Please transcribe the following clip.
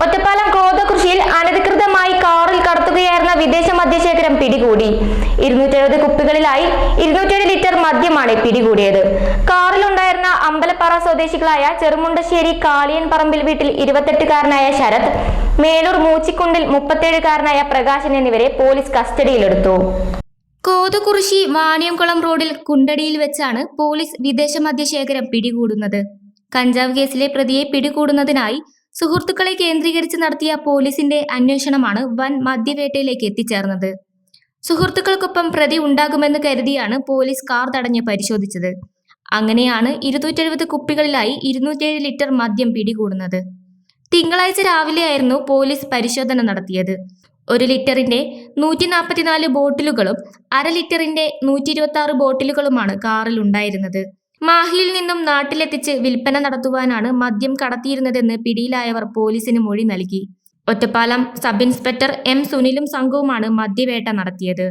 ഒറ്റപ്പാലം കോതകൃഷിയിൽ അനധികൃതമായി കാറിൽ കടത്തുകയായിരുന്ന വിദേശ മദ്യശേഖരം പിടികൂടി. 270 കുപ്പികളിലായി 207 ലിറ്റർ മദ്യമാണ് പിടികൂടിയത്. കാറിലുണ്ടായിരുന്ന അമ്പലപ്പാറ സ്വദേശികളായ ചെറുമുണ്ടശ്ശേരി കാളിയൻ പറമ്പിൽ വീട്ടിൽ 28-കാരനായ ശരത്, മേലൂർ മൂച്ചിക്കുണ്ടിൽ 37-കാരനായ പ്രകാശൻ എന്നിവരെ പോലീസ് കസ്റ്റഡിയിലെടുത്തു. കോതകുറിശി വാണിയംകുളം റോഡിൽ കുണ്ടടിയിൽ വെച്ചാണ് പോലീസ് വിദേശ മദ്യശേഖരം പിടികൂടുന്നത്. കഞ്ചാവ് കേസിലെ പ്രതിയെ പിടികൂടുന്നതിനായി സുഹൃത്തുക്കളെ കേന്ദ്രീകരിച്ച് നടത്തിയ പോലീസിന്റെ അന്വേഷണമാണ് വൻ മദ്യവേട്ടയിലേക്ക് എത്തിച്ചേർന്നത്. സുഹൃത്തുക്കൾക്കൊപ്പം പ്രതി ഉണ്ടാകുമെന്ന് കരുതിയാണ് പോലീസ് കാർ തടഞ്ഞ് പരിശോധിച്ചത്. അങ്ങനെയാണ് 270 കുപ്പികളിലായി 207 ലിറ്റർ മദ്യം പിടികൂടുന്നത്. തിങ്കളാഴ്ച രാവിലെയായിരുന്നു പോലീസ് പരിശോധന നടത്തിയത്. 1 ലിറ്ററിന്റെ 144 ബോട്ടിലുകളും 1/2 ലിറ്ററിന്റെ 126 ബോട്ടിലുകളുമാണ് കാറിൽ ഉണ്ടായിരുന്നത്. മാഹിയിൽ നിന്നും നാട്ടിലെത്തിച്ച് വിൽപ്പന നടത്തുവാനാണ് മദ്യം കടത്തിയിരുന്നതെന്ന് പിടിയിലായവർ പോലീസിന് മൊഴി നൽകി. ഒറ്റപ്പാലം സബ് ഇൻസ്പെക്ടർ M സുനിലും സംഘവുമാണ് മദ്യവേട്ട നടത്തിയത്.